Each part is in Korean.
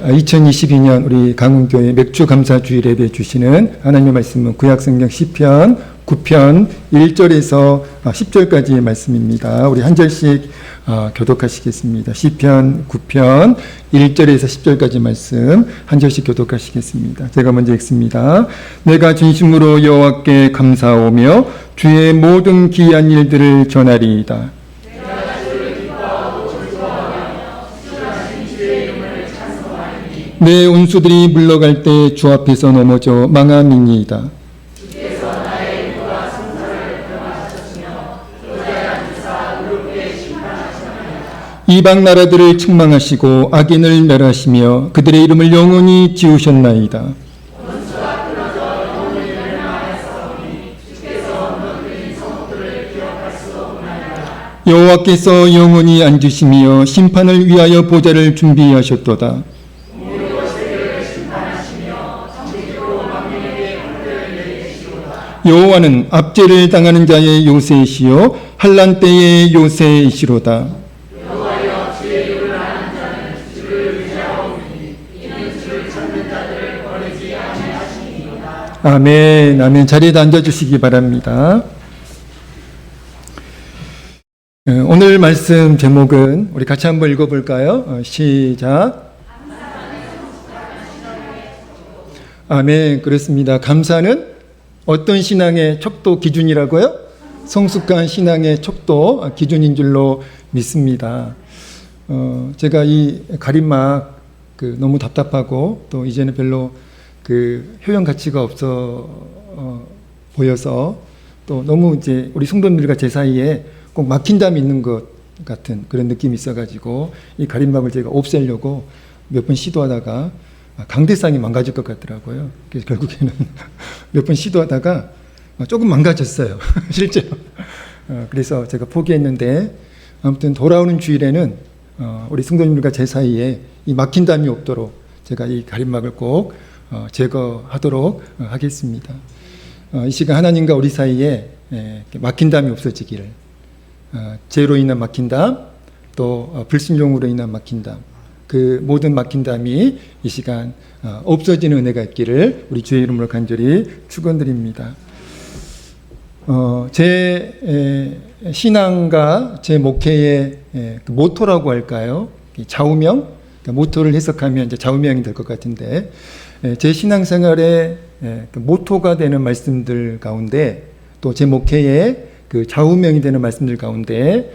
2022년 우리 강훈교회 맥주 감사 주일 예배 주시는 하나님의 말씀은 구약성경 시편 9편 1절에서 10절까지의 말씀입니다. 우리 한 절씩 교독하시겠습니다. 시편 9편 1절에서 10절까지 말씀 한 절씩 교독하시겠습니다. 제가 먼저 읽습니다. 내가 진심으로 여호와께 감사하오며 주의 모든 기이한 일들을 전하리이다. 내 원수들이 물러갈 때 주 앞에서 넘어져 망함이니이다. 이방 나라들을 책망하시고 악인을 멸하시며 그들의 이름을 영원히 지우셨나이다. 여호와께서 영원히 앉으시며 심판을 위하여 보좌를 준비하셨도다. 여호와는 압제를 당하는 자의 요새이시요 환난 때의 요새이시로다. 아멘. 아멘. 자리에 앉아주시기 바랍니다. 오늘 말씀 제목은 우리 같이 한번 읽어볼까요? 시작. 아멘. 그렇습니다. 감사는 어떤 신앙의 척도 기준이라고요? 성숙한 신앙의 척도 기준인 줄로 믿습니다. 제가 이 가림막 너무 답답하고 또 이제는 별로 효용 가치가 없어 보여서 또 너무 이제 우리 성도님들과 제 사이에 꼭 막힌 담이 있는 것 같은 그런 느낌이 있어가지고 이 가림막을 제가 없애려고 몇 번 시도하다가 강대상이 망가질 것 같더라고요. 그래서 결국에는 몇 번 시도하다가 조금 망가졌어요. 실제로. 그래서 제가 포기했는데 아무튼 돌아오는 주일에는 우리 성도님들과 제 사이에 이 막힌 담이 없도록 제가 이 가림막을 꼭 제거하도록 하겠습니다. 이 시간 하나님과 우리 사이에 막힌 담이 없어지기를, 죄로 인한 막힌 담, 또 불순종으로 인한 막힌 담, 그 모든 막힌 담이 이 시간 없어지는 은혜가 있기를 우리 주의 이름으로 간절히 축원드립니다. 제 신앙과 제 목회의 모토라고 할까요? 좌우명, 모토를 해석하면 이제 좌우명이 될 것 같은데, 제 신앙생활의 모토가 되는 말씀들 가운데 또 제 목회의 좌우명이 되는 말씀들 가운데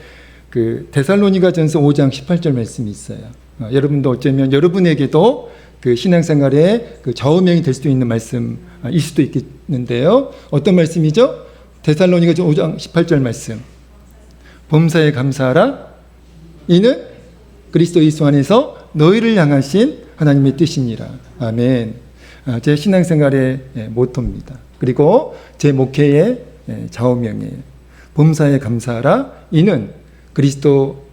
데살로니가전서 5장 18절 말씀이 있어요. 여러분도 어쩌면 여러분에게도 신앙생활의 좌우명이 될 수도 있는 말씀일 수도 있겠는데요. 어떤 말씀이죠? 데살로니가전 5장 18절 말씀. 범사에 감사하라. 이는 그리스도 예수 안에서 너희를 향하신 하나님의 뜻이니라. 아멘. 제 신앙생활의 모토입니다. 그리고 제 목회의 좌우명이에요. 범사에 감사하라. 이는 그리스도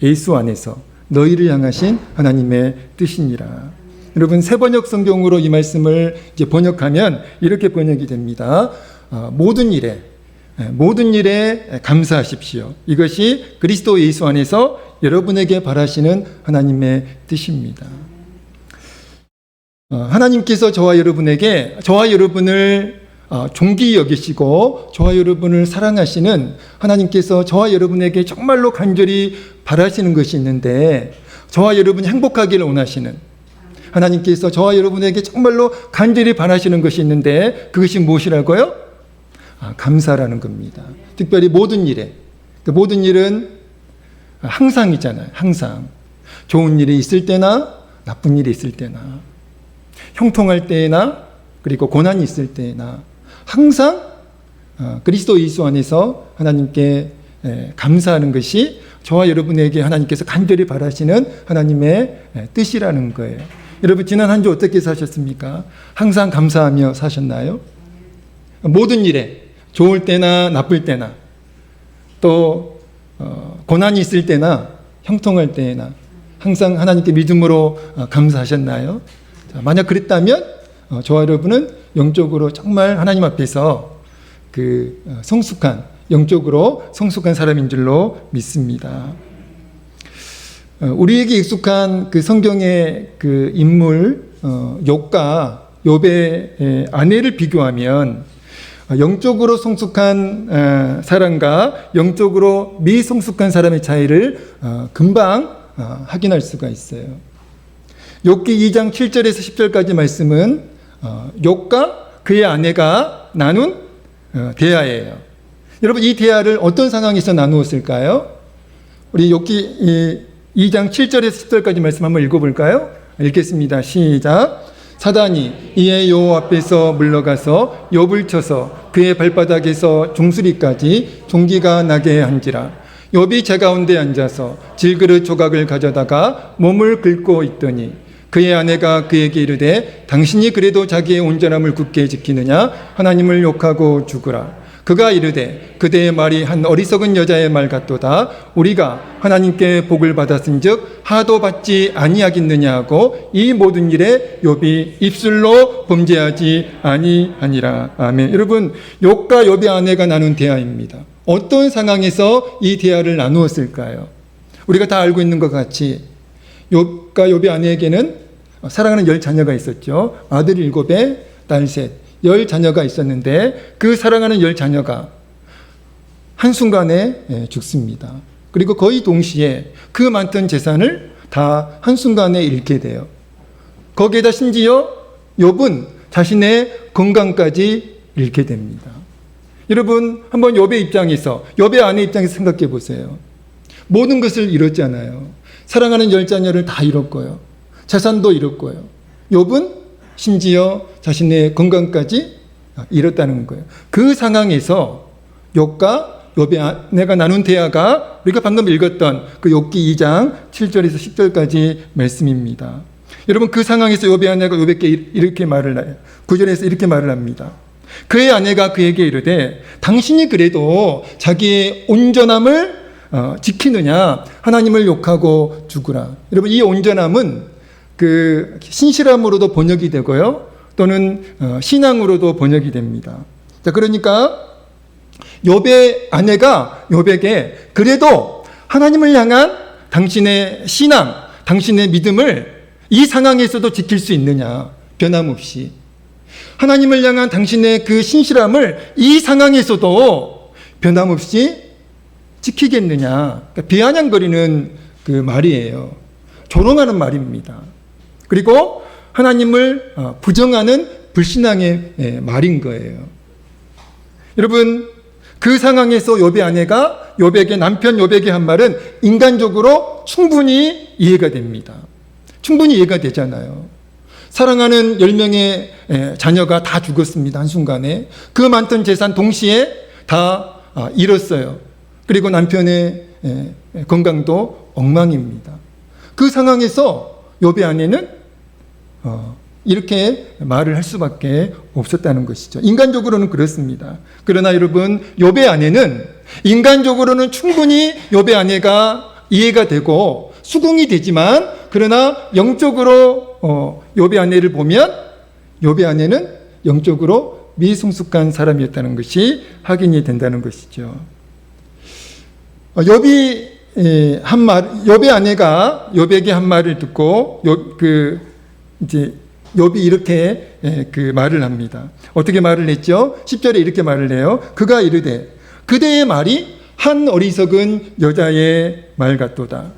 예수 안에서 너희를 향하신 하나님의 뜻이니라. 여러분, 새번역 성경으로 이 말씀을 이제 번역하면 이렇게 번역이 됩니다. 모든 일에 감사하십시오. 이것이 그리스도 예수 안에서 여러분에게 바라시는 하나님의 뜻입니다. 하나님께서 저와 여러분을 존귀히 여기시고 저와 여러분을 사랑하시는 하나님께서 저와 여러분에게 정말로 간절히 바라시는 것이 있는데, 저와 여러분이 행복하기를 원하시는 하나님께서 저와 여러분에게 정말로 간절히 바라시는 것이 있는데, 그것이 무엇이라고요? 감사라는 겁니다. 특별히 모든 일에. 모든 일은 항상이잖아요. 항상. 좋은 일이 있을 때나 나쁜 일이 있을 때나, 형통할 때나 그리고 고난이 있을 때나 항상 그리스도 예수 안에서 하나님께 감사하는 것이 저와 여러분에게 하나님께서 간절히 바라시는 하나님의 뜻이라는 거예요. 여러분, 지난 한 주 어떻게 사셨습니까? 항상 감사하며 사셨나요? 모든 일에, 좋을 때나 나쁠 때나, 또 고난이 있을 때나 형통할 때나 항상 하나님께 믿음으로 감사하셨나요? 만약 그랬다면 저와 여러분은 영적으로 정말 하나님 앞에서 영적으로 성숙한 사람인 줄로 믿습니다. 우리에게 익숙한 그 성경의 그 인물 욥과 욥의 아내를 비교하면 영적으로 성숙한 사람과 영적으로 미성숙한 사람의 차이를 금방 확인할 수가 있어요. 욥기 2장 7절에서 10절까지 말씀은 욥과 그의 아내가 나눈 대화예요. 여러분, 이 대화를 어떤 상황에서 나누었을까요? 우리 욥기 2장 7절에서 10절까지 말씀 한번 읽어볼까요? 읽겠습니다. 시작. 사단이 이에 여호와 앞에서 물러가서 욥을 쳐서 그의 발바닥에서 종수리까지 종기가 나게 한지라. 욥이 제 가운데 앉아서 질그릇 조각을 가져다가 몸을 긁고 있더니 그의 아내가 그에게 이르되 당신이 그래도 자기의 온전함을 굳게 지키느냐? 하나님을 욕하고 죽으라. 그가 이르되 그대의 말이 한 어리석은 여자의 말 같도다. 우리가 하나님께 복을 받았은즉 하도 받지 아니하겠느냐 하고 이 모든 일에 욥이 입술로 범죄하지 아니하니라. 아멘. 여러분, 욥과 욥의 아내가 나눈 대화입니다. 어떤 상황에서 이 대화를 나누었을까요? 우리가 다 알고 있는 것 같이 욥과 욥의 아내에게는 사랑하는 10자녀가 있었죠. 아들 7에 딸 3, 10자녀가 있었는데 그 사랑하는 10자녀가 한순간에 죽습니다. 그리고 거의 동시에 그 많던 재산을 다 한순간에 잃게 돼요. 거기에다 심지어 욥은 자신의 건강까지 잃게 됩니다. 여러분, 한번 욥의 입장에서, 욥의 아내 입장에서 생각해 보세요. 모든 것을 잃었잖아요. 사랑하는 10자녀를 다 잃었고요. 재산도 잃었고요. 욥은 심지어 자신의 건강까지 잃었다는 거예요. 그 상황에서 욥과 욥의 아내가 나눈 대화가 우리가 방금 읽었던 그 욥기 2장 7절에서 10절까지 말씀입니다. 여러분, 그 상황에서 욥의 아내가 욥에게 이렇게 말을 해요. 9절에서 이렇게 말을 합니다. 그의 아내가 그에게 이르되 당신이 그래도 자기의 온전함을 지키느냐? 하나님을 욕하고 죽으라. 여러분, 이 온전함은 그 신실함으로도 번역이 되고요, 또는 신앙으로도 번역이 됩니다. 자, 그러니까 욥의 아내가 욥에게 그래도 하나님을 향한 당신의 신앙, 당신의 믿음을 이 상황에서도 지킬 수 있느냐? 변함없이. 하나님을 향한 당신의 그 신실함을 이 상황에서도 변함없이 지키겠느냐? 그러니까 비아냥거리는 그 말이에요. 조롱하는 말입니다. 그리고 하나님을 부정하는 불신앙의 말인 거예요. 여러분, 그 상황에서 욥의 아내가 욥에게, 남편 욥에게 한 말은 인간적으로 충분히 이해가 됩니다. 충분히 이해가 되잖아요. 사랑하는 10명의 자녀가 다 죽었습니다. 한순간에. 그 많던 재산 동시에 다 잃었어요. 그리고 남편의 건강도 엉망입니다. 그 상황에서 욥의 아내는 이렇게 말을 할 수밖에 없었다는 것이죠. 인간적으로는 그렇습니다. 그러나 여러분, 욥의 아내는 인간적으로는 충분히 욥의 아내가 이해가 되고 수긍이 되지만, 그러나 영적으로 욥의 아내를 보면 욥의 아내는 영적으로 미성숙한 사람이었다는 것이 확인이 된다는 것이죠. 욥의 아내가 욥에게 한 말을 듣고 이제 욥이 이렇게 그 말을 합니다. 어떻게 말을 했죠? 10절에 이렇게 말을 해요. 그가 이르되 그대의 말이 한 어리석은 여자의 말 같도다.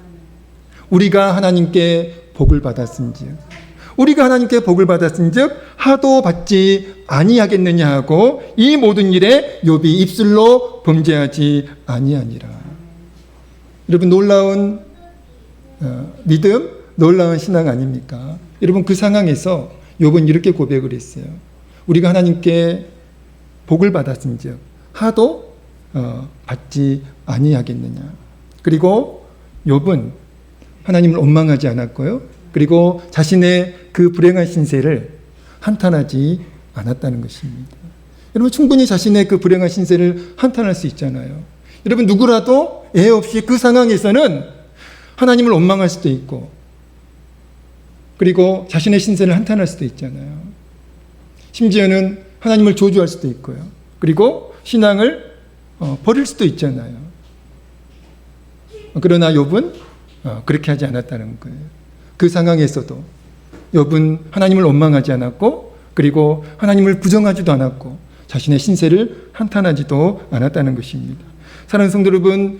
우리가 하나님께 복을 받았은즉 하도 받지 아니하겠느냐 하고 이 모든 일에 욥이 입술로 범죄하지 아니하니라. 여러분, 놀라운 믿음, 놀라운 신앙 아닙니까? 여러분, 그 상황에서 욥은 이렇게 고백을 했어요. 우리가 하나님께 복을 받았은즉 하도 받지 아니하겠느냐. 그리고 욥은 하나님을 원망하지 않았고요. 그리고 자신의 그 불행한 신세를 한탄하지 않았다는 것입니다. 여러분, 충분히 자신의 그 불행한 신세를 한탄할 수 있잖아요. 여러분, 누구라도 애 없이 그 상황에서는 하나님을 원망할 수도 있고, 그리고 자신의 신세를 한탄할 수도 있잖아요. 심지어는 하나님을 저주할 수도 있고요. 그리고 신앙을 버릴 수도 있잖아요. 그러나 욥은 그렇게 하지 않았다는 거예요. 그 상황에서도 욥은 하나님을 원망하지 않았고, 그리고 하나님을 부정하지도 않았고, 자신의 신세를 한탄하지도 않았다는 것입니다. 사랑하는 성도 여러분,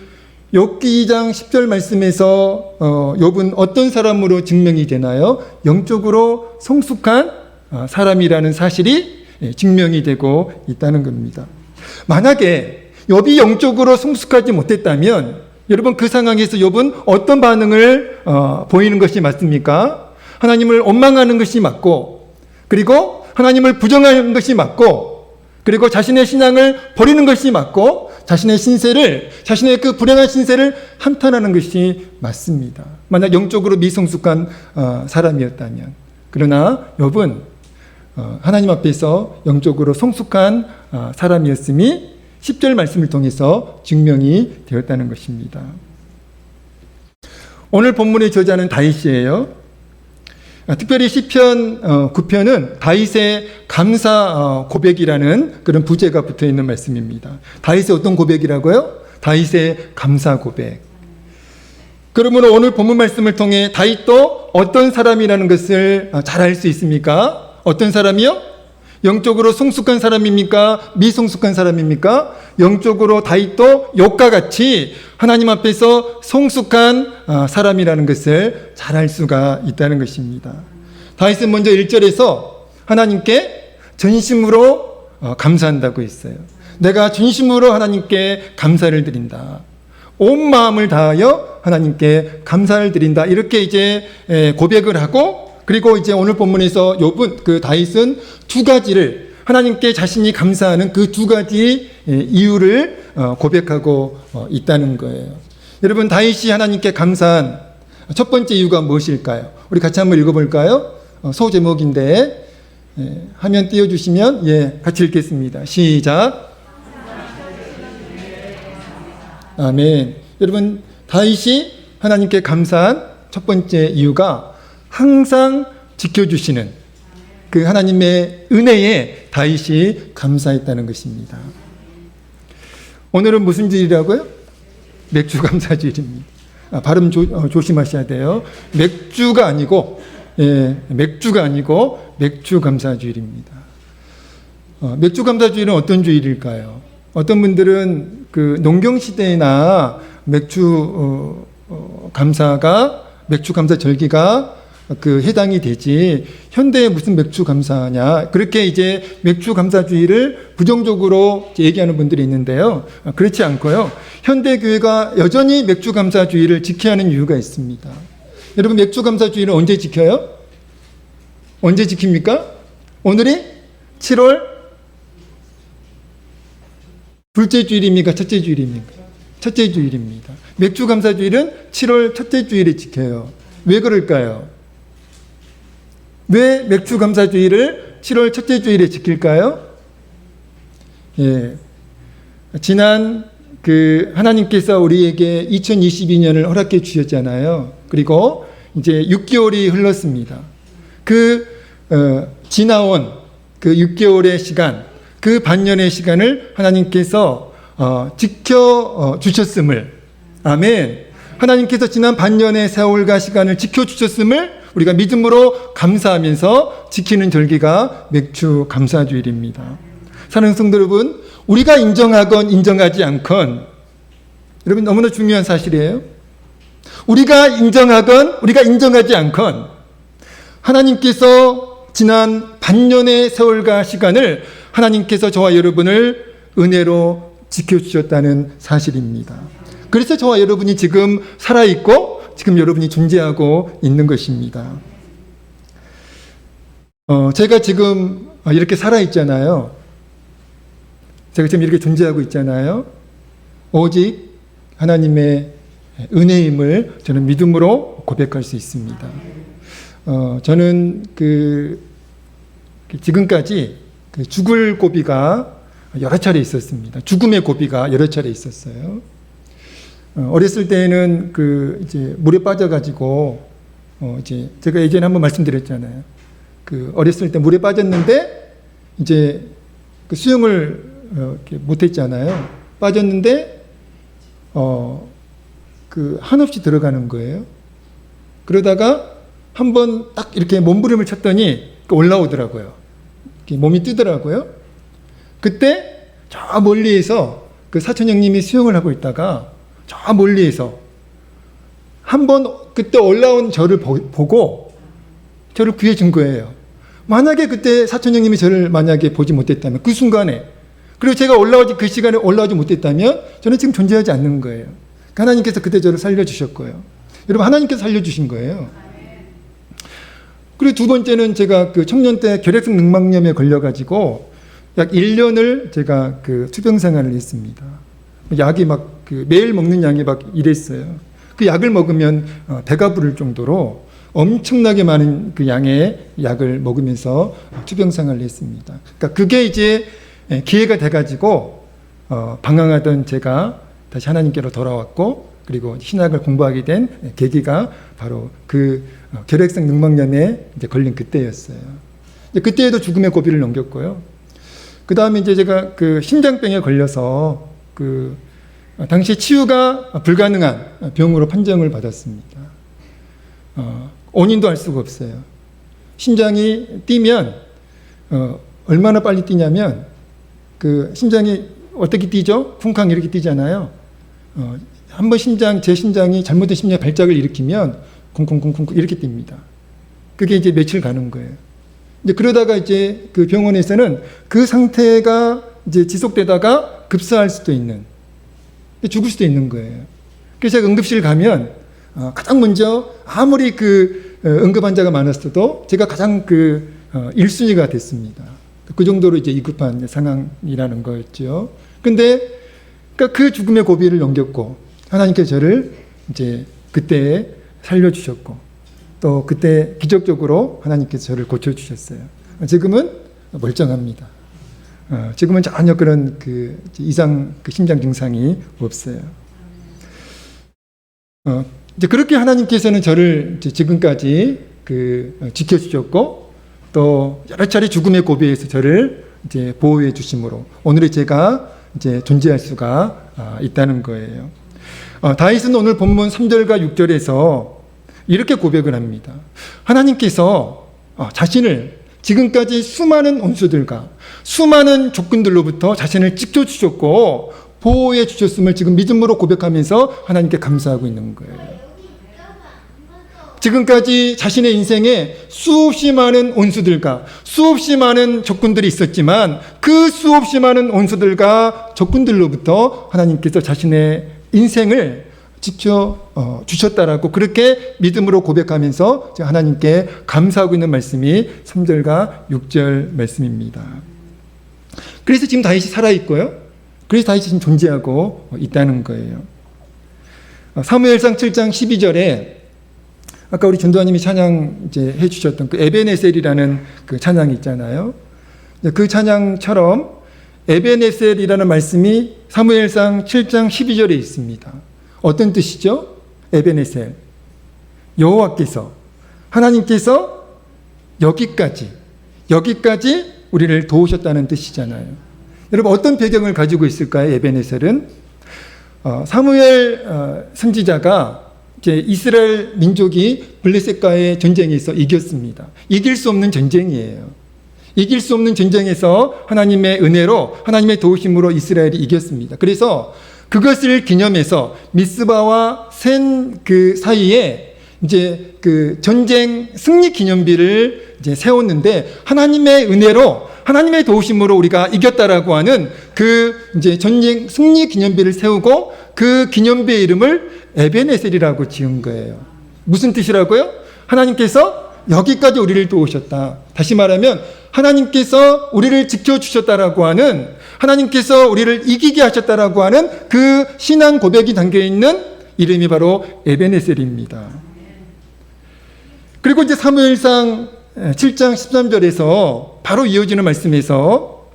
욥기 2장 10절 말씀에서 욥은 어떤 사람으로 증명이 되나요? 영적으로 성숙한 사람이라는 사실이 증명이 되고 있다는 겁니다. 만약에 욥이 영적으로 성숙하지 못했다면 여러분, 그 상황에서 욥은 어떤 반응을 보이는 것이 맞습니까? 하나님을 원망하는 것이 맞고, 그리고 하나님을 부정하는 것이 맞고, 그리고 자신의 신앙을 버리는 것이 맞고, 자신의 신세를, 자신의 그 불행한 신세를 한탄하는 것이 맞습니다. 만약 영적으로 미성숙한 사람이었다면. 그러나 욥은 하나님 앞에서 영적으로 성숙한 사람이었음이 10절 말씀을 통해서 증명이 되었다는 것입니다. 오늘 본문의 저자는 다윗이에요. 특별히 시편 9편은 다윗의 감사 고백이라는 그런 부제가 붙어 있는 말씀입니다. 다윗의 어떤 고백이라고요? 다윗의 감사 고백. 그러므로 오늘 본문 말씀을 통해 다윗도 어떤 사람이라는 것을 잘 알 수 있습니까? 어떤 사람이요? 영적으로 성숙한 사람입니까? 미성숙한 사람입니까? 영적으로 다윗도 욥과 같이 하나님 앞에서 성숙한 사람이라는 것을 잘 알 수가 있다는 것입니다. 다윗은 먼저 1절에서 하나님께 전심으로 감사한다고 했어요. 내가 전심으로 하나님께 감사를 드린다. 온 마음을 다하여 하나님께 감사를 드린다. 이렇게 이제 고백을 하고, 그리고 이제 오늘 본문에서 욥은, 그 다윗은 두 가지를, 하나님께 자신이 감사하는 그 두 가지 이유를 고백하고 있다는 거예요. 여러분, 다윗이 하나님께 감사한 첫 번째 이유가 무엇일까요? 우리 같이 한번 읽어볼까요? 소제목인데 화면 띄워주시면 같이 읽겠습니다. 시작. 아멘. 여러분, 다윗이 하나님께 감사한 첫 번째 이유가 항상 지켜주시는 그 하나님의 은혜에 다윗이 감사했다는 것입니다. 오늘은 무슨 주일이라고요? 맥주 감사 주일입니다. 발음 조심하셔야 돼요. 맥주가 아니고 맥주 감사 주일입니다. 맥주 감사 주일은 어떤 주일일까요? 어떤 분들은 그 농경 시대나 맥주 감사 절기가 그 해당이 되지, 현대에 무슨 맥주 감사냐, 그렇게 이제 맥주 감사주의를 부정적으로 얘기하는 분들이 있는데요. 그렇지 않고요. 현대 교회가 여전히 맥주 감사주의를 지켜야 하는 이유가 있습니다. 여러분, 맥주 감사주의를 언제 지켜요? 언제 지킵니까? 오늘이 7월 둘째 주일입니까? 첫째 주일입니까? 첫째 주일입니다. 맥주 감사주일은 7월 첫째 주일에 지켜요. 왜 그럴까요? 왜 맥주 감사주일을 7월 첫째 주일에 지킬까요? 지난 하나님께서 우리에게 2022년을 허락해 주셨잖아요. 그리고 이제 6개월이 흘렀습니다. 지나온 그 6개월의 시간, 그 반년의 시간을 하나님께서 지켜 주셨음을, 아멘. 하나님께서 지난 반년의 세월과 시간을 지켜 주셨음을 우리가 믿음으로 감사하면서 지키는 절기가 맥주 감사주일입니다. 사랑하는 성도 여러분, 우리가 인정하건 인정하지 않건, 여러분 너무나 중요한 사실이에요. 우리가 인정하건 우리가 인정하지 않건 하나님께서 지난 반년의 세월과 시간을 하나님께서 저와 여러분을 은혜로 지켜주셨다는 사실입니다. 그래서 저와 여러분이 지금 살아있고 지금 여러분이 존재하고 있는 것입니다. 제가 지금 이렇게 살아있잖아요. 제가 지금 이렇게 존재하고 있잖아요. 오직 하나님의 은혜임을 저는 믿음으로 고백할 수 있습니다. 저는 지금까지 죽을 고비가 여러 차례 있었습니다. 죽음의 고비가 여러 차례 있었어요. 어렸을 때는 이제 물에 빠져가지고 이제 제가 예전에 한번 말씀드렸잖아요. 어렸을 때 물에 빠졌는데 이제 수영을 못했잖아요. 빠졌는데 한없이 들어가는 거예요. 그러다가 한번 딱 이렇게 몸부림을 쳤더니 올라오더라고요. 몸이 뜨더라고요. 그때 저 멀리에서 그 사촌 형님이 수영을 하고 있다가 저 멀리에서 한번 그때 올라온 저를 보고 저를 구해준 거예요. 만약에 그때 사촌 형님이 저를 만약에 보지 못했다면 그 순간에, 그리고 제가 그 시간에 올라오지 못했다면 저는 지금 존재하지 않는 거예요. 하나님께서 그때 저를 살려주셨고요. 여러분, 하나님께서 살려주신 거예요. 그리고 두 번째는 제가 그 청년 때 결핵성 늑막염에 걸려가지고 약 1년을 제가 투병 생활을 했습니다. 약이 매일 먹는 양이 이랬어요. 그 약을 먹으면 배가 부를 정도로 엄청나게 많은 그 양의 약을 먹으면서 투병 생활을 했습니다. 그러니까 그게 이제 기회가 돼가지고 방황하던 제가 다시 하나님께로 돌아왔고, 그리고 신학을 공부하게 된 계기가 바로 그 결핵성 늑막염에 이제 걸린 그때였어요. 그때에도 죽음의 고비를 넘겼고요. 그 다음에 이제 제가 심장병에 걸려서 당시 치유가 불가능한 병으로 판정을 받았습니다. 원인도 알 수가 없어요. 심장이 뛰면 얼마나 빨리 뛰냐면 심장이 어떻게 뛰죠? 쿵쾅 이렇게 뛰잖아요. 한번 제 심장이 잘못된 심장 발작을 일으키면 쿵쿵쿵쿵 이렇게 뜁니다. 그게 이제 며칠 가는 거예요. 이제 그러다가 이제 그 병원에서는 그 상태가 이제 지속되다가 급사할 수도 있는, 죽을 수도 있는 거예요. 그래서 제가 응급실 가면 가장 먼저 아무리 응급 환자가 많았어도 제가 가장 1순위가 됐습니다. 그 정도로 이제 위급한 상황이라는 거였죠. 근데 그 죽음의 고비를 넘겼고 하나님께서 저를 이제 그때 살려주셨고, 또 그때 기적적으로 하나님께서 저를 고쳐주셨어요. 지금은 멀쩡합니다. 지금은 전혀 그런 이상 심장 증상이 없어요. 이제 그렇게 하나님께서는 저를 이제 지금까지 지켜주셨고, 또 여러 차례 죽음의 고비에서 저를 이제 보호해 주심으로 오늘의 제가 이제 존재할 수가 있다는 거예요. 다윗은 오늘 본문 3절과 6절에서 이렇게 고백을 합니다. 하나님께서 자신을 지금까지 수많은 원수들과 수많은 적군들로부터 자신을 지켜주셨고 보호해 주셨음을 지금 믿음으로 고백하면서 하나님께 감사하고 있는 거예요. 지금까지 자신의 인생에 수없이 많은 원수들과 수없이 많은 적군들이 있었지만 그 수없이 많은 원수들과 적군들로부터 하나님께서 자신의 인생을 지켜 주셨다라고 그렇게 믿음으로 고백하면서 하나님께 감사하고 있는 말씀이 3절과 6절 말씀입니다. 그래서 지금 다윗이 살아있고요. 그래서 다윗이 지금 존재하고 있다는 거예요. 사무엘상 7장 12절에 아까 우리 전도사님이 찬양 이제 해주셨던 에베네셀이라는 찬양이 있잖아요. 그 찬양처럼 에베네셀이라는 말씀이 사무엘상 7장 12절에 있습니다. 어떤 뜻이죠? 에베네셀. 여호와께서, 하나님께서 여기까지 우리를 도우셨다는 뜻이잖아요. 여러분, 어떤 배경을 가지고 있을까요? 에베네셀은 사무엘 선지자가 이제 이스라엘 민족이 블레셋과의 전쟁에서 이겼습니다. 이길 수 없는 전쟁이에요. 이길 수 없는 전쟁에서 하나님의 은혜로, 하나님의 도우심으로 이스라엘이 이겼습니다. 그래서 그것을 기념해서 미스바와 센 사이에 이제 전쟁 승리 기념비를 이제 세웠는데, 하나님의 은혜로, 하나님의 도우심으로 우리가 이겼다라고 하는 이제 전쟁 승리 기념비를 세우고 그 기념비의 이름을 에베네셀이라고 지은 거예요. 무슨 뜻이라고요? 하나님께서 여기까지 우리를 도우셨다. 다시 말하면 하나님께서 우리를 지켜주셨다라고 하는, 하나님께서 우리를 이기게 하셨다라고 하는 그 신앙 고백이 담겨있는 이름이 바로 에베네셀입니다. 그리고 이제 사무엘상 7장 13절에서 바로 이어지는 말씀에서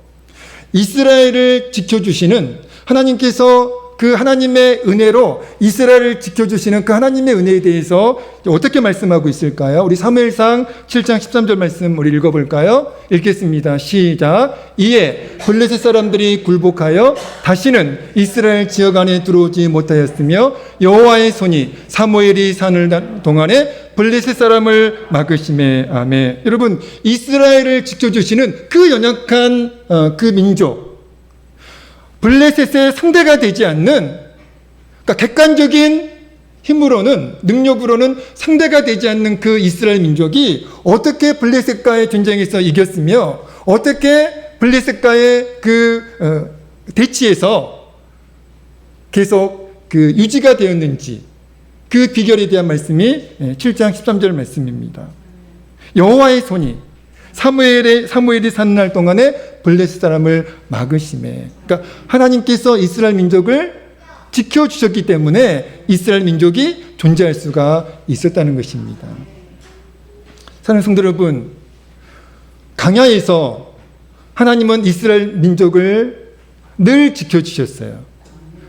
이스라엘을 지켜주시는, 하나님께서 그 하나님의 은혜로 이스라엘을 지켜주시는 그 하나님의 은혜에 대해서 어떻게 말씀하고 있을까요? 우리 사무엘상 7장 13절 말씀 우리 읽어볼까요? 읽겠습니다. 시작. 이에 블레셋 사람들이 굴복하여 다시는 이스라엘 지역 안에 들어오지 못하였으며 여호와의 손이 사무엘이 사는 동안에 블레셋 사람을 막으심에. 아멘. 여러분, 이스라엘을 지켜주시는 그 연약한 그 민족, 블레셋의 상대가 되지 않는, 그러니까 객관적인 힘으로는, 능력으로는 상대가 되지 않는 그 이스라엘 민족이 어떻게 블레셋과의 전쟁에서 이겼으며 어떻게 블레셋과의 그 대치에서 계속 그 유지가 되었는지, 그 비결에 대한 말씀이 7장 13절 말씀입니다. 여호와의 손이 사무엘이 사는 날 동안에 블레셋 사람을 막으심에. 그러니까 하나님께서 이스라엘 민족을 지켜주셨기 때문에 이스라엘 민족이 존재할 수가 있었다는 것입니다. 사랑하는 성도 여러분, 광야에서 하나님은 이스라엘 민족을 늘 지켜주셨어요.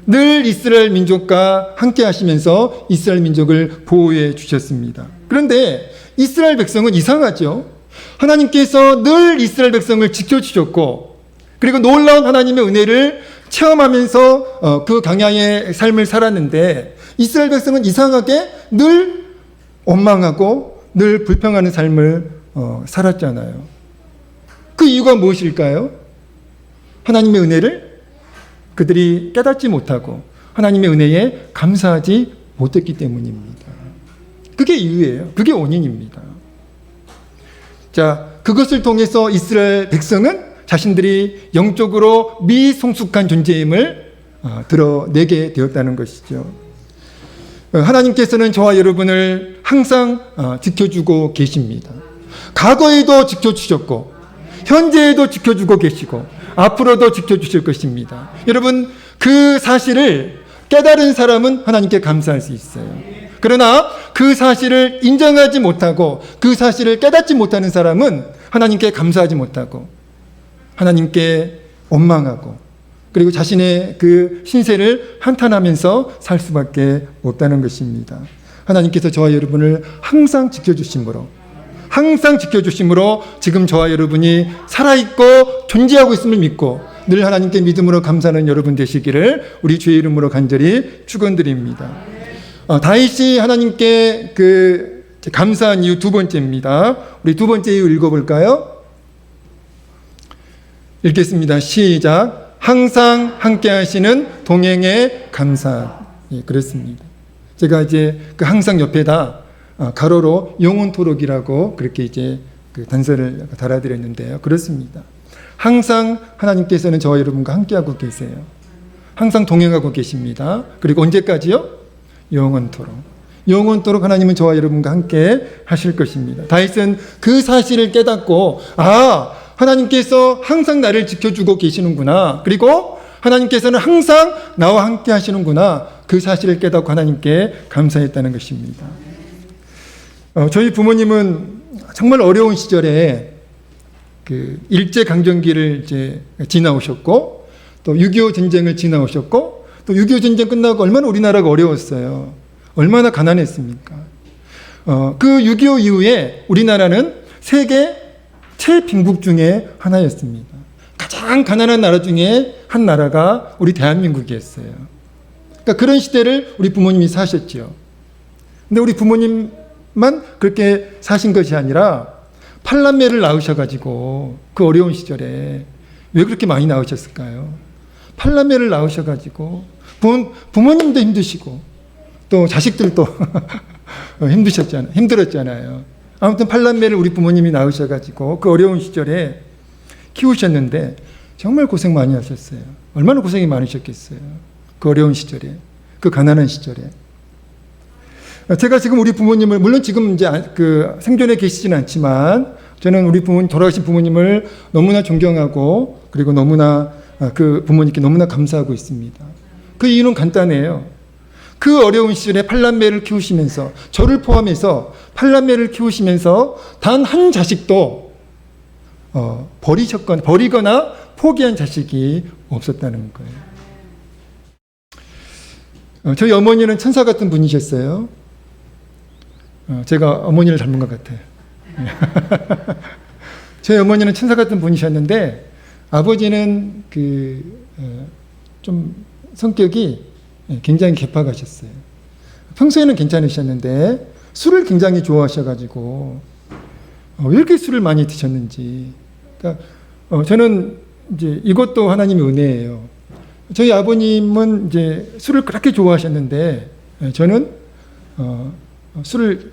늘 이스라엘 민족과 함께 하시면서 이스라엘 민족을 보호해 주셨습니다. 그런데 이스라엘 백성은 이상하죠. 하나님께서 늘 이스라엘 백성을 지켜주셨고, 그리고 놀라운 하나님의 은혜를 체험하면서 그 광야의 삶을 살았는데, 이스라엘 백성은 이상하게 늘 원망하고 늘 불평하는 삶을 살았잖아요. 그 이유가 무엇일까요? 하나님의 은혜를 그들이 깨닫지 못하고 하나님의 은혜에 감사하지 못했기 때문입니다. 그게 이유예요. 그게 원인입니다. 자, 그것을 통해서 이스라엘 백성은 자신들이 영적으로 미성숙한 존재임을 드러내게 되었다는 것이죠. 하나님께서는 저와 여러분을 항상 지켜주고 계십니다. 과거에도 지켜주셨고 현재에도 지켜주고 계시고 앞으로도 지켜주실 것입니다. 여러분, 그 사실을 깨달은 사람은 하나님께 감사할 수 있어요. 그러나 그 사실을 인정하지 못하고 그 사실을 깨닫지 못하는 사람은 하나님께 감사하지 못하고 하나님께 원망하고 그리고 자신의 그 신세를 한탄하면서 살 수밖에 없다는 것입니다. 하나님께서 저와 여러분을 항상 지켜주심으로 지금 저와 여러분이 살아있고 존재하고 있음을 믿고 늘 하나님께 믿음으로 감사하는 여러분 되시기를 우리 주의 이름으로 간절히 축원드립니다. 다윗이 하나님께 그 감사한 이유 두 번째입니다. 우리 두 번째 이유 읽어볼까요? 읽겠습니다. 시작. 항상 함께 하시는 동행의 감사. 예, 그렇습니다. 제가 이제 그 항상 옆에다 가로로 영원토록이라고 그렇게 이제 그 단서를 달아드렸는데요. 그렇습니다. 항상 하나님께서는 저와 여러분과 함께하고 계세요. 항상 동행하고 계십니다. 그리고 언제까지요? 영원토록. 영원토록 하나님은 저와 여러분과 함께 하실 것입니다. 다윗은 그 사실을 깨닫고 하나님께서 항상 나를 지켜주고 계시는구나. 그리고 하나님께서는 항상 나와 함께 하시는구나. 그 사실을 깨닫고 하나님께 감사했다는 것입니다. 저희 부모님은 정말 어려운 시절에 그 일제강점기를 이제 지나오셨고 또 6.25 전쟁을 지나오셨고 또 6.25 전쟁 끝나고 얼마나 우리나라가 어려웠어요. 얼마나 가난했습니까? 그 6.25 이후에 우리나라는 세계 최빈국 중에 하나였습니다. 가장 가난한 나라 중에 한 나라가 우리 대한민국이었어요. 그러니까 그런 시대를 우리 부모님이 사셨죠. 근데 우리 부모님만 그렇게 사신 것이 아니라 팔남매를 낳으셔가지고 그 어려운 시절에 왜 그렇게 많이 낳으셨을까요? 팔남매를 낳으셔가지고 부모님도 힘드시고 또 자식들도 힘들었잖아요. 아무튼 팔남매를 우리 부모님이 낳으셔가지고 그 어려운 시절에 키우셨는데 정말 고생 많이 하셨어요. 얼마나 고생이 많으셨겠어요. 그 어려운 시절에, 그 가난한 시절에. 제가 지금 우리 부모님을, 물론 지금 이제 그 생존에 계시지는 않지만 저는 우리 돌아가신 부모님을 너무나 존경하고 그리고 너무나 그 부모님께 너무나 감사하고 있습니다. 그 이유는 간단해요. 그 어려운 시절에 팔남매를 키우시면서 저를 포함해서 팔남매를 키우시면서 단 한 자식도 버리거나 포기한 자식이 없었다는 거예요. 저희 어머니는 천사 같은 분이셨어요. 제가 어머니를 닮은 것 같아요. 저희 어머니는 천사 같은 분이셨는데 아버지는 좀 성격이 굉장히 개팍하셨어요. 평소에는 괜찮으셨는데 술을 굉장히 좋아하셔가지고 왜 이렇게 술을 많이 드셨는지. 그러니까 저는 이제 이것도 하나님의 은혜예요. 저희 아버님은 이제 술을 그렇게 좋아하셨는데 저는 술을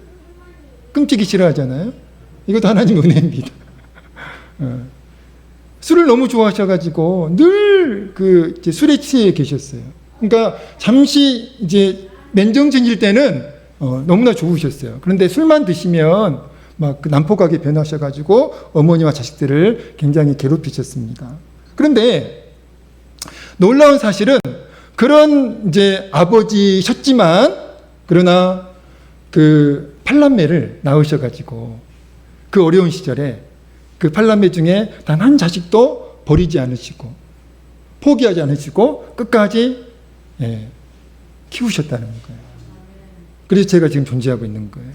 끊기기 싫어하잖아요. 이것도 하나님의 은혜입니다. 술을 너무 좋아하셔가지고 늘 이제 술에 취해 계셨어요. 그러니까 잠시 이제 맨정신일 때는 너무나 좋으셨어요. 그런데 술만 드시면 막 난폭하게 변하셔가지고 어머니와 자식들을 굉장히 괴롭히셨습니다. 그런데 놀라운 사실은 그런 이제 아버지셨지만 그러나 그 팔남매를 낳으셔가지고 그 어려운 시절에 그 팔남매 중에 단 한 자식도 버리지 않으시고 포기하지 않으시고 끝까지 키우셨다는 거예요. 그래서 제가 지금 존재하고 있는 거예요.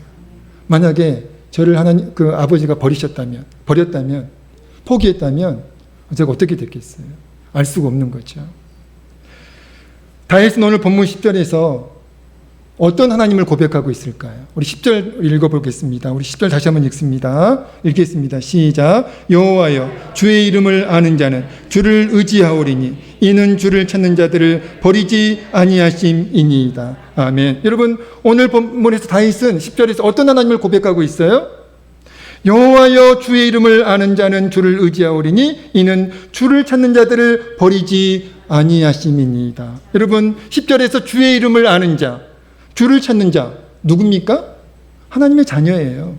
만약에 저를 하나님 그 아버지가 버렸다면 포기했다면 제가 어떻게 됐겠어요? 알 수가 없는 거죠. 다윗은 오늘 본문 10절에서 어떤 하나님을 고백하고 있을까요? 우리 10절 읽어보겠습니다. 우리 10절 다시 한번 읽겠습니다. 시작. 여호와여 주의 이름을 아는 자는 주를 의지하오리니 이는 주를 찾는 자들을 버리지 아니하심이니이다. 아멘. 여러분 오늘 본문에서 다윗은 10절에서 어떤 하나님을 고백하고 있어요? 여호와여 주의 이름을 아는 자는 주를 의지하오리니 이는 주를 찾는 자들을 버리지 아니하심이니이다. 여러분 10절에서 주의 이름을 아는 자, 주를 찾는 자 누굽니까? 하나님의 자녀예요.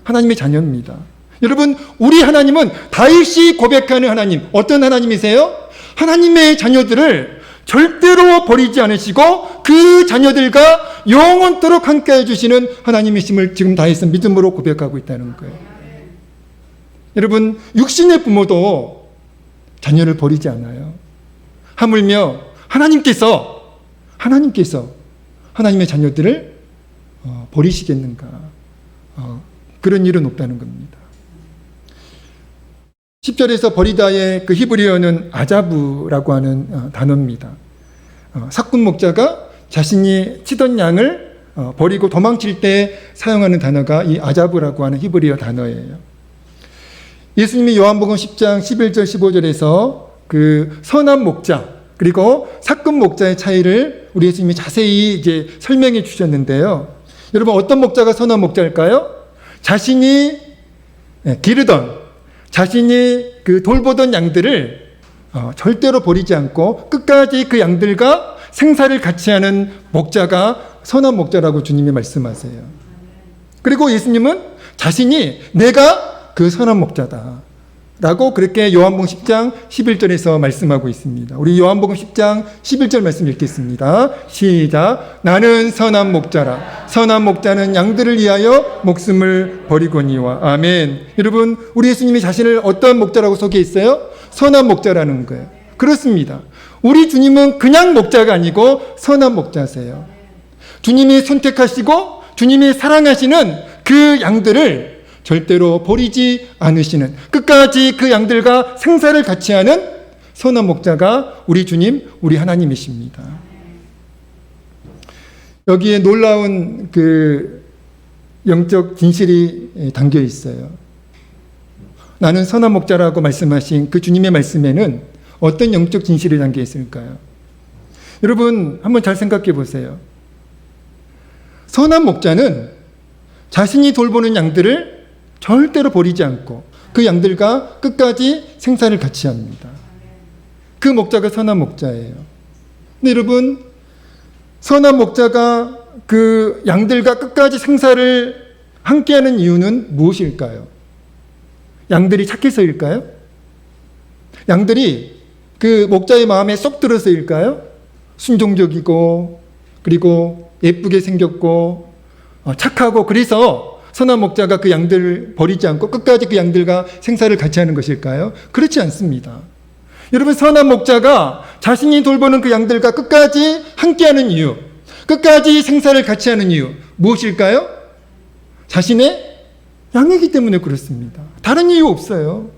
하나님의 자녀입니다. 여러분 우리 하나님은 다윗이 고백하는 하나님 어떤 하나님이세요? 하나님의 자녀들을 절대로 버리지 않으시고 그 자녀들과 영원토록 함께 해주시는 하나님이심을 지금 다윗은 믿음으로 고백하고 있다는 거예요. 여러분 육신의 부모도 자녀를 버리지 않아요. 하물며 하나님께서 하나님의 자녀들을 버리시겠는가? 그런 일은 없다는 겁니다. 10절에서 버리다의 그 히브리어는 아자브라고 하는 단어입니다. 삭군 목자가 자신이 치던 양을 버리고 도망칠 때 사용하는 단어가 이 아자브라고 하는 히브리어 단어예요. 예수님이 요한복음 10장 11절 15절에서 그 선한 목자 그리고 삭군 목자의 차이를 우리 예수님이 자세히 이제 설명해 주셨는데요. 여러분 어떤 목자가 선한 목자일까요? 자신이 기르던 자신이 그 돌보던 양들을 절대로 버리지 않고 끝까지 그 양들과 생사를 같이 하는 목자가 선한 목자라고 주님이 말씀하세요. 그리고 예수님은 자신이 내가 그 선한 목자다 라고 그렇게 요한복음 10장 11절에서 말씀하고 있습니다. 우리 요한복음 10장 11절 말씀 읽겠습니다. 시작. 나는 선한 목자라. 선한 목자는 양들을 위하여 목숨을 버리거니와. 아멘. 여러분 우리 예수님이 자신을 어떤 목자라고 소개했어요? 선한 목자라는 거예요. 그렇습니다. 우리 주님은 그냥 목자가 아니고 선한 목자세요. 주님이 선택하시고 주님이 사랑하시는 그 양들을 절대로 버리지 않으시는 끝까지 그 양들과 생사를 같이 하는 선한 목자가 우리 주님, 우리 하나님이십니다. 여기에 놀라운 그 영적 진실이 담겨 있어요. 나는 선한 목자라고 말씀하신 그 주님의 말씀에는 어떤 영적 진실이 담겨 있을까요? 여러분 한번 잘 생각해 보세요. 선한 목자는 자신이 돌보는 양들을 절대로 버리지 않고 그 양들과 끝까지 생사를 같이 합니다. 그 목자가 선한 목자예요. 근데 여러분 선한 목자가 그 양들과 끝까지 생사를 함께하는 이유는 무엇일까요? 양들이 착해서일까요? 양들이 그 목자의 마음에 쏙 들어서일까요? 순종적이고 그리고 예쁘게 생겼고 착하고 그래서 선한 목자가 그 양들을 버리지 않고 끝까지 그 양들과 생사를 같이 하는 것일까요? 그렇지 않습니다. 여러분 선한 목자가 자신이 돌보는 그 양들과 끝까지 함께하는 이유 끝까지 생사를 같이 하는 이유 무엇일까요? 자신의 양이기 때문에 그렇습니다. 다른 이유 없어요.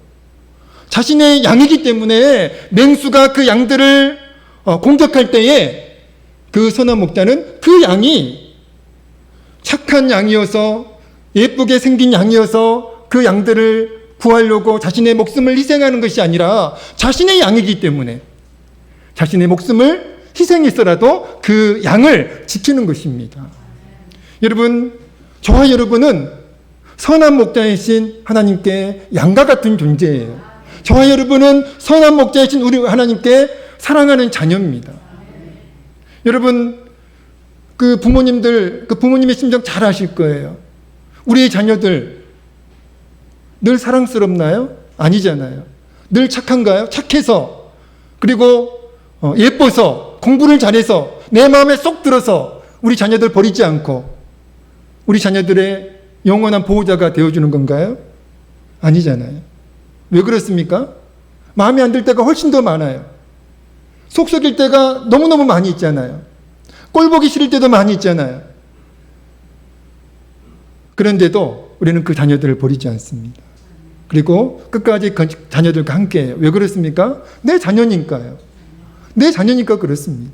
자신의 양이기 때문에 맹수가 그 양들을 공격할 때에 그 선한 목자는 그 양이 착한 양이어서 예쁘게 생긴 양이어서 그 양들을 구하려고 자신의 목숨을 희생하는 것이 아니라 자신의 양이기 때문에 자신의 목숨을 희생해서라도 그 양을 지키는 것입니다. 여러분, 저와 여러분은 선한 목자이신 하나님께 양과 같은 존재예요. 저와 여러분은 선한 목자이신 우리 하나님께 사랑하는 자녀입니다. 여러분, 그 부모님들, 그 부모님의 심정 잘 아실 거예요. 우리의 자녀들 늘 사랑스럽나요? 아니잖아요. 늘 착한가요? 착해서, 그리고 예뻐서, 공부를 잘해서, 내 마음에 쏙 들어서 우리 자녀들 버리지 않고 우리 자녀들의 영원한 보호자가 되어주는 건가요? 아니잖아요. 왜 그렇습니까? 마음에 안 들 때가 훨씬 더 많아요. 속 썩일 때가 너무너무 많이 있잖아요. 꼴 보기 싫을 때도 많이 있잖아요. 그런데도 우리는 그 자녀들을 버리지 않습니다. 그리고 끝까지 그 자녀들과 함께해요. 왜 그렇습니까? 내 자녀니까요. 내 자녀니까 그렇습니다.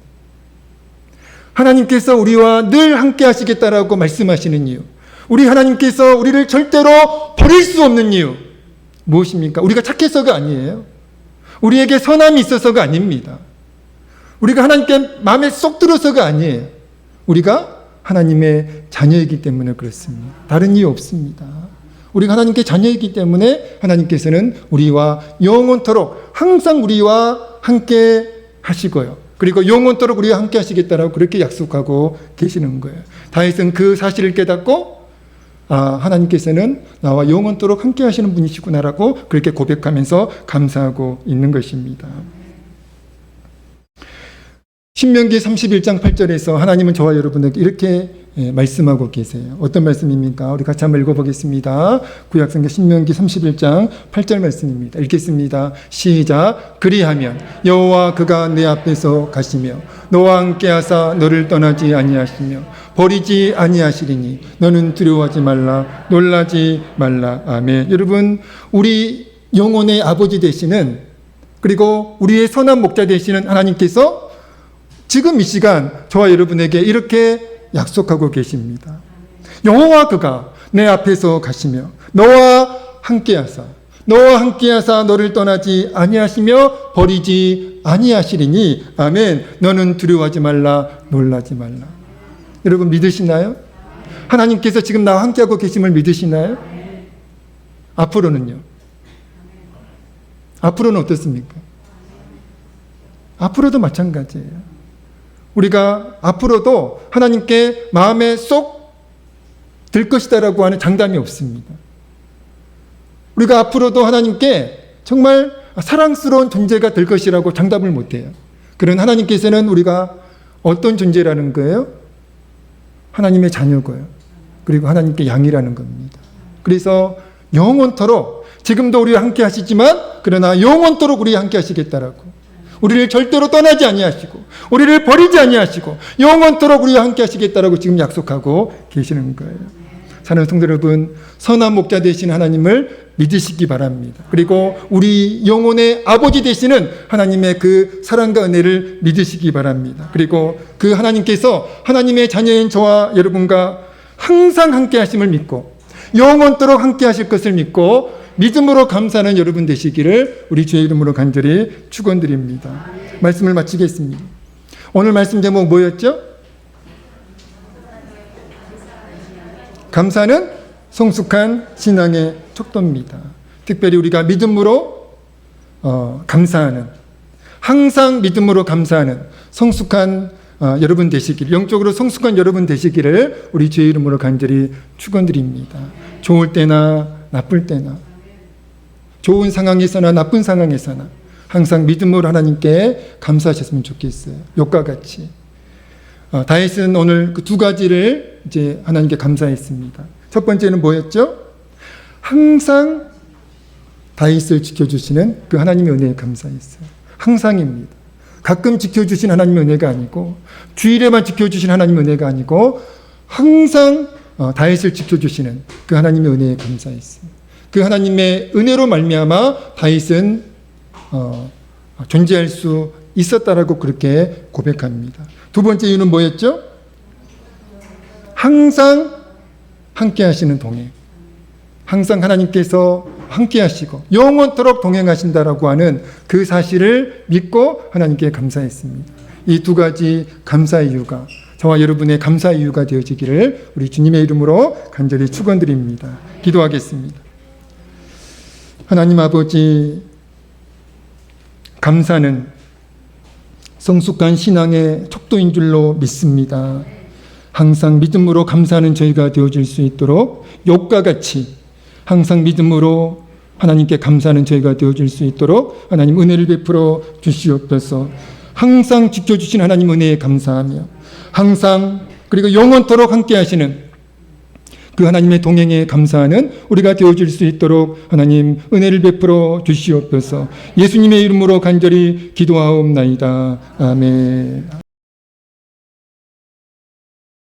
하나님께서 우리와 늘 함께 하시겠다라고 말씀하시는 이유, 우리 하나님께서 우리를 절대로 버릴 수 없는 이유 무엇입니까? 우리가 착해서가 아니에요. 우리에게 선함이 있어서가 아닙니다. 우리가 하나님께 마음에 쏙 들어서가 아니에요. 우리가 하나님의 자녀이기 때문에 그렇습니다. 다른 이유 없습니다. 우리가 하나님께 자녀이기 때문에 하나님께서는 우리와 영원토록 항상 우리와 함께 하시고요. 그리고 영원토록 우리와 함께 하시겠다라고 그렇게 약속하고 계시는 거예요. 다윗은 그 사실을 깨닫고 하나님께서는 나와 영원토록 함께 하시는 분이시구나라고 그렇게 고백하면서 감사하고 있는 것입니다. 신명기 31장 8절에서 하나님은 저와 여러분에게 이렇게 말씀하고 계세요. 어떤 말씀입니까? 우리 같이 한번 읽어보겠습니다. 구약성경 신명기 31장 8절 말씀입니다. 읽겠습니다. 시작. 그리하면 여호와 그가 내 앞에서 가시며 너와 함께하사 너를 떠나지 아니하시며 버리지 아니하시리니 너는 두려워하지 말라 놀라지 말라. 아멘. 여러분, 우리 영혼의 아버지 되시는, 그리고 우리의 선한 목자 되시는 하나님께서 지금 이 시간 저와 여러분에게 이렇게 약속하고 계십니다. 여호와 그가 내 앞에서 가시며 너와 함께하사 너를 떠나지 아니하시며 버리지 아니하시리니 아멘. 너는 두려워하지 말라 놀라지 말라. 여러분 믿으시나요? 하나님께서 지금 나와 함께하고 계심을 믿으시나요? 앞으로는요? 앞으로는 어떻습니까? 앞으로도 마찬가지예요. 우리가 앞으로도 하나님께 마음에 쏙 들 것이다라고 하는 장담이 없습니다. 우리가 앞으로도 하나님께 정말 사랑스러운 존재가 될 것이라고 장담을 못해요. 그런 하나님께서는 우리가 어떤 존재라는 거예요? 하나님의 자녀고요. 그리고 하나님께 양이라는 겁니다. 그래서 영원토록, 지금도 우리와 함께 하시지만 그러나 영원토록 우리와 함께 하시겠다라고, 우리를 절대로 떠나지 아니하시고 우리를 버리지 아니하시고 영원토록 우리와 함께 하시겠다라고 지금 약속하고 계시는 거예요. 사랑하는 성도 여러분, 선한 목자 되신 하나님을 믿으시기 바랍니다. 그리고 우리 영혼의 아버지 되시는 하나님의 그 사랑과 은혜를 믿으시기 바랍니다. 그리고 그 하나님께서 하나님의 자녀인 저와 여러분과 항상 함께 하심을 믿고 영원토록 함께 하실 것을 믿고 믿음으로 감사하는 여러분 되시기를 우리 주의 이름으로 간절히 축원드립니다. 말씀을 마치겠습니다. 오늘 말씀 제목 뭐였죠? 감사는 성숙한 신앙의 척도입니다. 특별히 우리가 믿음으로 감사하는, 항상 믿음으로 감사하는 성숙한 여러분 되시기를, 영적으로 성숙한 여러분 되시기를 우리 주의 이름으로 간절히 축원드립니다. 좋을 때나 나쁠 때나, 좋은 상황에서나 나쁜 상황에서나 항상 믿음으로 하나님께 감사하셨으면 좋겠어요. 욕과 같이. 다윗은 오늘 그 두 가지를 이제 하나님께 감사했습니다. 첫 번째는 뭐였죠? 항상 다윗을 지켜주시는 그 하나님의 은혜에 감사했어요. 항상입니다. 가끔 지켜주신 하나님의 은혜가 아니고 주일에만 지켜주신 하나님의 은혜가 아니고 항상 다윗을 지켜주시는 그 하나님의 은혜에 감사했습니다. 그 하나님의 은혜로 말미암아 다윗은 존재할 수 있었다라고 그렇게 고백합니다. 두 번째 이유는 뭐였죠? 항상 함께 하시는 동행. 항상 하나님께서 함께 하시고 영원토록 동행하신다라고 하는 그 사실을 믿고 하나님께 감사했습니다. 이 두 가지 감사의 이유가 저와 여러분의 감사의 이유가 되어지기를 우리 주님의 이름으로 간절히 축원드립니다. 기도하겠습니다. 하나님 아버지, 감사는 성숙한 신앙의 척도인 줄로 믿습니다. 항상 믿음으로 감사하는 저희가 되어질 수 있도록 욥과 같이 항상 믿음으로 하나님께 감사하는 저희가 되어질 수 있도록 하나님 은혜를 베풀어 주시옵소서. 항상 지켜주신 하나님 은혜에 감사하며 항상 그리고 영원토록 함께 하시는 그 하나님의 동행에 감사하는 우리가 되어질 수 있도록 하나님 은혜를 베풀어 주시옵소서. 예수님의 이름으로 간절히 기도하옵나이다. 아멘.